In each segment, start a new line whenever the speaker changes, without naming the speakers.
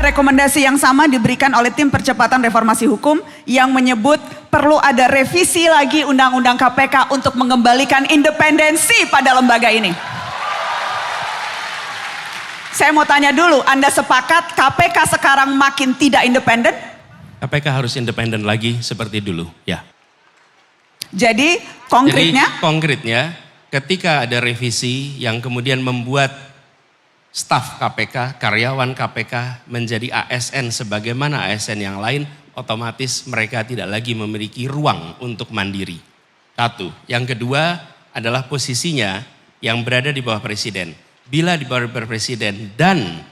Rekomendasi yang sama diberikan oleh tim percepatan reformasi hukum yang menyebut perlu ada revisi lagi undang-undang KPK untuk mengembalikan independensi pada lembaga ini. Saya mau tanya dulu, Anda sepakat KPK sekarang makin tidak independen?
KPK harus independen lagi seperti dulu, ya.
Jadi konkretnya ketika ada revisi yang kemudian membuat staf KPK, karyawan KPK menjadi ASN sebagaimana ASN yang lain, otomatis mereka tidak lagi memiliki ruang untuk mandiri. Satu. Yang kedua adalah posisinya yang berada di bawah presiden. Bila di bawah presiden dan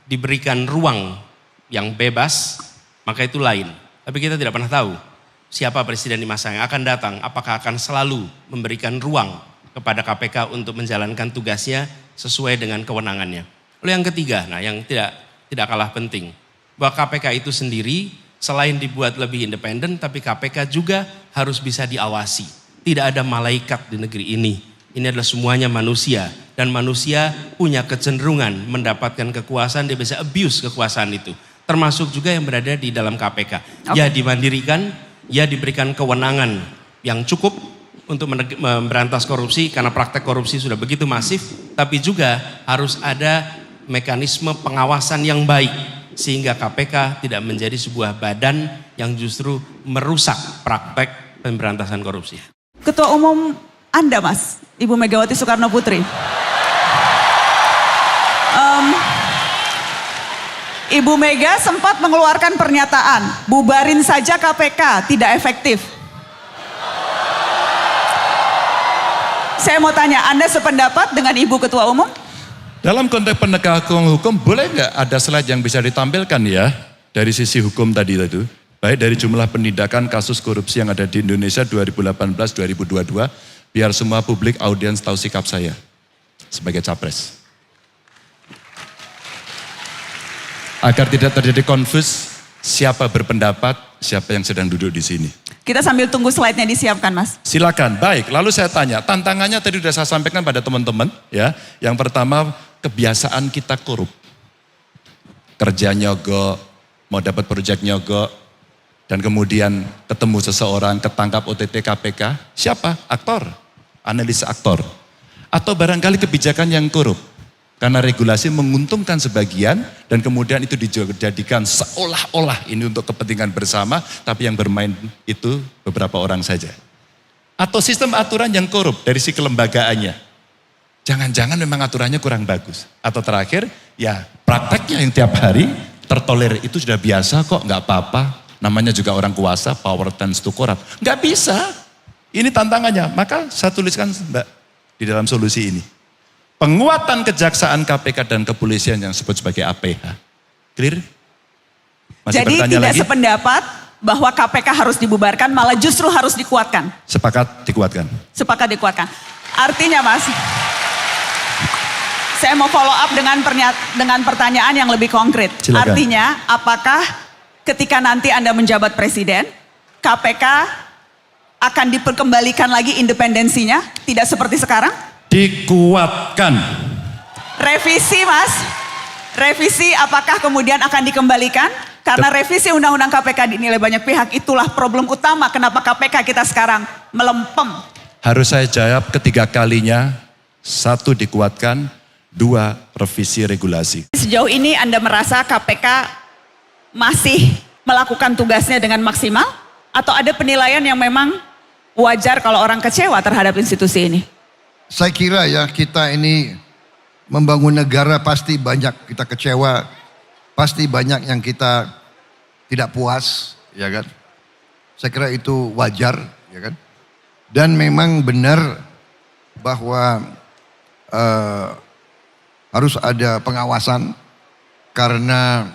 diberikan ruang yang bebas, maka itu lain. Tapi kita tidak pernah tahu siapa presiden di masa yang akan datang. Apakah akan selalu memberikan ruang kepada KPK untuk menjalankan tugasnya sesuai dengan kewenangannya. Lalu yang ketiga, nah yang tidak kalah penting, bahwa KPK itu sendiri selain dibuat lebih independen, tapi KPK juga harus bisa diawasi. Tidak ada malaikat di negeri ini. Ini adalah semuanya manusia, dan manusia punya kecenderungan mendapatkan kekuasaan, dia bisa abuse kekuasaan itu. Termasuk juga yang berada di dalam KPK. Ya dimandirikan, ya diberikan kewenangan yang cukup untuk memberantas korupsi karena praktek korupsi sudah begitu masif, tapi juga harus ada mekanisme pengawasan yang baik sehingga KPK tidak menjadi sebuah badan yang justru merusak praktek pemberantasan korupsi. Ketua Umum Anda, Mas, Ibu Megawati Soekarno Putri. Ibu Mega sempat mengeluarkan pernyataan, bubarin saja KPK, tidak efektif. Saya mau tanya, Anda sependapat dengan Ibu Ketua Umum?
Dalam konteks penegakan hukum, boleh nggak ada slide yang bisa ditampilkan ya dari sisi hukum tadi itu, baik dari jumlah penindakan kasus korupsi yang ada di Indonesia 2018-2022, biar semua publik audiens tahu sikap saya sebagai capres. Agar tidak terjadi konfus siapa berpendapat, siapa yang sedang duduk di sini.
Kita sambil tunggu slide-nya disiapkan, Mas.
Silakan. Baik, lalu saya tanya, tantangannya tadi sudah saya sampaikan pada teman-teman ya. Yang pertama, kebiasaan kita korup. Kerja nyogok, mau dapat proyek nyogok, dan kemudian ketemu seseorang, ketangkap OTT KPK, siapa? Aktor, analis aktor. Atau barangkali kebijakan yang korup. Karena regulasi menguntungkan sebagian dan kemudian itu dijadikan seolah-olah ini untuk kepentingan bersama, tapi yang bermain itu beberapa orang saja. Atau sistem aturan yang korup dari si kelembagaannya. Jangan-jangan memang aturannya kurang bagus. Atau terakhir, ya prakteknya yang tiap hari tertolerir itu sudah biasa kok, nggak apa-apa. Namanya juga orang kuasa, power tends to corrupt. Nggak bisa. Ini tantangannya. Maka saya tuliskan Mbak di dalam solusi ini. Penguatan kejaksaan KPK dan kepolisian yang disebut sebagai APH. Clear? Masih
jadi tidak
lagi?
Sependapat bahwa KPK harus dibubarkan, malah justru harus dikuatkan.
Sepakat dikuatkan.
Sepakat dikuatkan. Artinya, Mas, saya mau follow up dengan pertanyaan yang lebih konkret.
Silakan.
Artinya, apakah ketika nanti Anda menjabat presiden, KPK akan diperkembalikan lagi independensinya, tidak seperti sekarang?
Dikuatkan.
Revisi, Mas. Revisi apakah kemudian akan dikembalikan? Karena revisi undang-undang KPK dinilai banyak pihak, itulah problem utama kenapa KPK kita sekarang melempem.
Harus saya jawab ketiga kalinya. Satu, dikuatkan. Dua, revisi regulasi.
Sejauh ini Anda merasa KPK masih melakukan tugasnya dengan maksimal? Atau ada penilaian yang memang wajar kalau orang kecewa terhadap institusi ini?
Saya kira ya kita ini membangun negara pasti banyak kita kecewa, pasti banyak yang kita tidak puas, ya kan? Saya kira itu wajar, ya kan? Dan memang benar bahwa harus ada pengawasan karena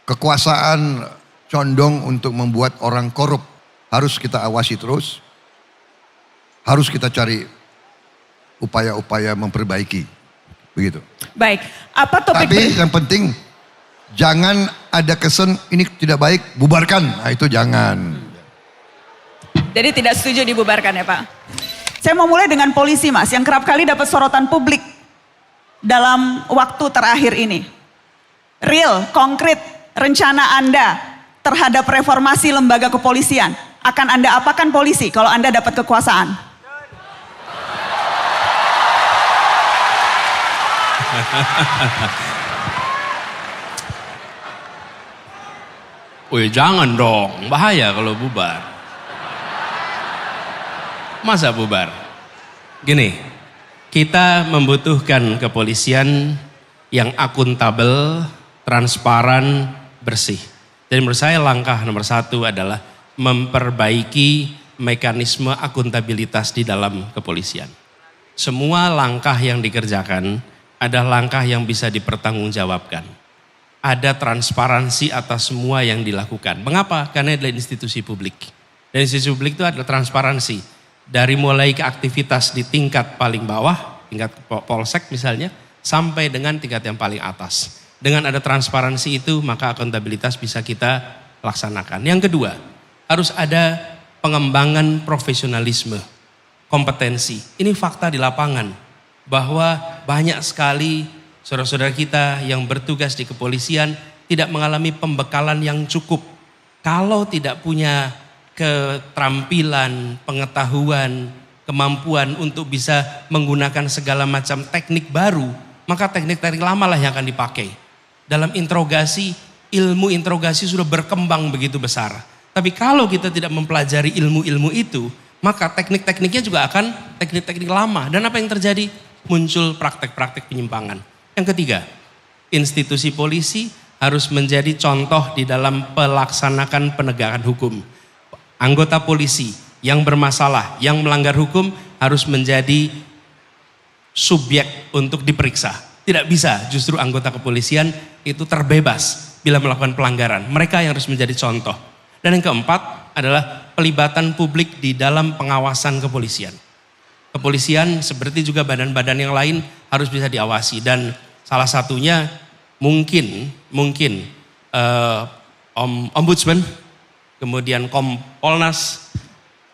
kekuasaan condong untuk membuat orang korup. Harus kita awasi terus, harus kita cari upaya-upaya memperbaiki, begitu.
Baik, apa topik?
Tapi yang penting jangan ada kesan ini tidak baik, bubarkan. Nah itu jangan.
Jadi tidak setuju dibubarkan ya Pak? Saya mau mulai dengan polisi, Mas, yang kerap kali dapat sorotan publik dalam waktu terakhir ini.
real, konkret rencana Anda terhadap reformasi lembaga kepolisian? Akan Anda apakan polisi kalau Anda dapat kekuasaan?
Wih, jangan dong, bahaya kalau bubar. Masa bubar? Gini, kita membutuhkan kepolisian yang akuntabel, transparan, bersih. Jadi menurut saya langkah nomor 1 adalah memperbaiki mekanisme akuntabilitas di dalam kepolisian. Semua langkah yang dikerjakan adalah langkah yang bisa dipertanggungjawabkan. Ada transparansi atas semua yang dilakukan. Mengapa? Karena adalah institusi publik. Dan institusi publik itu adalah transparansi. Dari mulai ke aktivitas di tingkat paling bawah, tingkat polsek misalnya, sampai dengan tingkat yang paling atas. Dengan ada transparansi itu, maka akuntabilitas bisa kita laksanakan. Yang kedua, harus ada pengembangan profesionalisme, kompetensi. Ini fakta di lapangan, bahwa banyak sekali saudara-saudara kita yang bertugas di kepolisian tidak mengalami pembekalan yang cukup. Kalau tidak punya keterampilan, pengetahuan, kemampuan untuk bisa menggunakan segala macam teknik baru, maka teknik-teknik lama lah yang akan dipakai. Dalam interogasi, ilmu interogasi sudah berkembang begitu besar. Tapi kalau kita tidak mempelajari ilmu-ilmu itu, maka teknik-tekniknya juga akan teknik-teknik lama. Dan apa yang terjadi? Muncul praktek-praktek penyimpangan. Yang ketiga, institusi polisi harus menjadi contoh di dalam pelaksanakan penegakan hukum. Anggota polisi yang bermasalah, yang melanggar hukum harus menjadi subjek untuk diperiksa. Tidak bisa justru anggota kepolisian itu terbebas bila melakukan pelanggaran. Mereka yang harus menjadi contoh. Dan yang keempat adalah pelibatan publik di dalam pengawasan kepolisian. Kepolisian seperti juga badan-badan yang lain harus bisa diawasi. Dan salah satunya mungkin Ombudsman, kemudian Kompolnas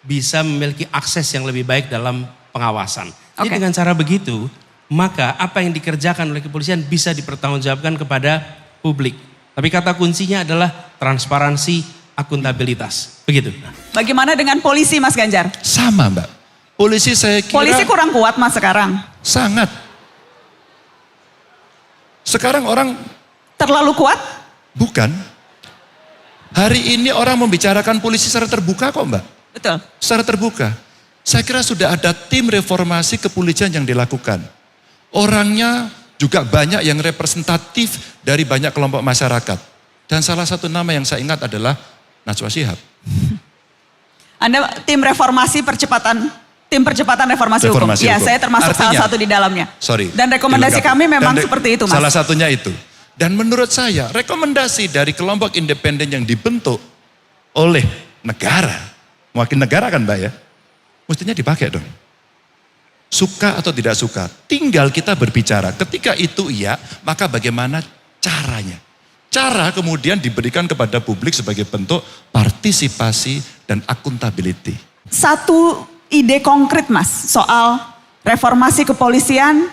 bisa memiliki akses yang lebih baik dalam pengawasan. Jadi dengan cara begitu, maka apa yang dikerjakan oleh kepolisian bisa dipertanggungjawabkan kepada publik. Tapi kata kuncinya adalah transparansi, akuntabilitas. Begitu.
Bagaimana dengan polisi, Mas Ganjar?
Sama, Mbak. Polisi saya kira
Polisi kurang kuat, Mas, sekarang.
sangat. Sekarang orang
Terlalu kuat?
bukan. Hari ini orang membicarakan polisi secara terbuka kok, Mbak.
Betul.
Secara terbuka. Saya kira sudah ada tim reformasi kepolisian yang dilakukan. Orangnya juga banyak yang representatif dari banyak kelompok masyarakat. Dan salah satu nama yang saya ingat adalah Najwa Shihab.
Anda tim percepatan reformasi hukum.
Reformasi
Ya,
hukum.
saya termasuk salah
Artinya,
satu di dalamnya.
Sorry.
Dan rekomendasi
dilengkapi.
kami memang
Dan
seperti itu, Mas.
Salah satunya itu. Dan menurut saya rekomendasi dari kelompok independen yang dibentuk oleh negara, mewakili negara kan Mbak ya, mestinya dipakai dong. Suka atau tidak suka, tinggal kita berbicara. Ketika itu iya, maka bagaimana caranya? Cara kemudian diberikan kepada publik sebagai bentuk partisipasi dan akuntability.
Satu ide konkret, Mas, soal reformasi kepolisian,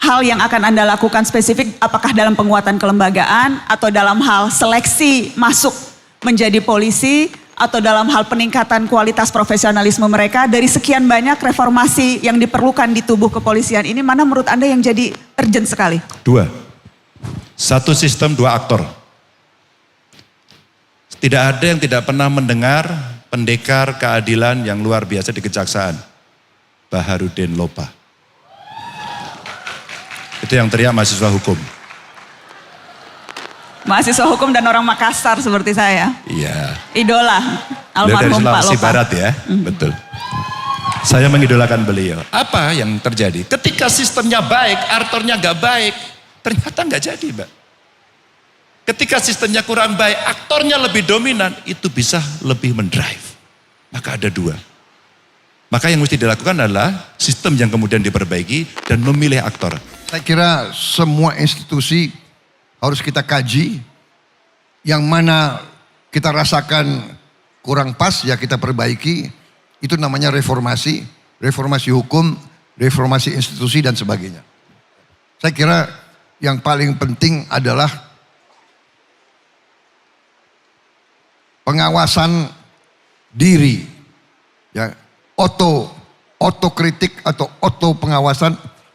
hal yang akan Anda lakukan spesifik, apakah dalam penguatan kelembagaan atau dalam hal seleksi masuk menjadi polisi, atau dalam hal peningkatan kualitas profesionalisme mereka. Dari sekian banyak reformasi yang diperlukan di tubuh kepolisian ini, mana menurut Anda yang jadi urgent sekali?
Dua, satu sistem dua aktor. Tidak ada yang tidak pernah mendengar pendekar keadilan yang luar biasa di Kejaksaan, Baharudin Lopa. Itu yang teriak mahasiswa hukum.
Mahasiswa hukum dan orang Makassar seperti saya.
Iya.
Idola
Beliau dari
almarhum Pak
Sulawesi
Lopa.
Barat ya, betul. Saya mengidolakan beliau. Apa yang terjadi? Ketika sistemnya baik, aktornya gak baik, ternyata gak jadi, Mbak. Ketika sistemnya kurang baik, aktornya lebih dominan, itu bisa lebih mendrive. Maka ada dua. Maka yang mesti dilakukan adalah sistem yang kemudian diperbaiki dan memilih aktor.
Saya kira semua institusi harus kita kaji. Yang mana kita rasakan kurang pas ya kita perbaiki. Itu namanya reformasi. Reformasi hukum, reformasi institusi dan sebagainya. Saya kira yang paling penting adalah pengawasan diri, ya, otokritik atau oto pengawasan.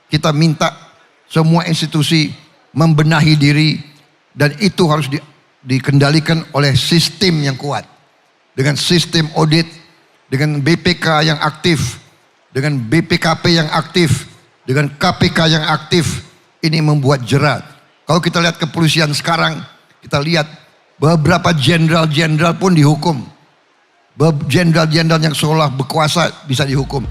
Kita minta semua institusi membenahi diri dan itu harus dikendalikan oleh sistem yang kuat. Dengan sistem audit, dengan BPK yang aktif, dengan BPKP yang aktif, dengan KPK yang aktif, ini membuat jerat. Kalau kita lihat kepolisian sekarang, kita lihat beberapa jenderal-jenderal pun dihukum. Jenderal-jenderal yang seolah berkuasa bisa dihukum.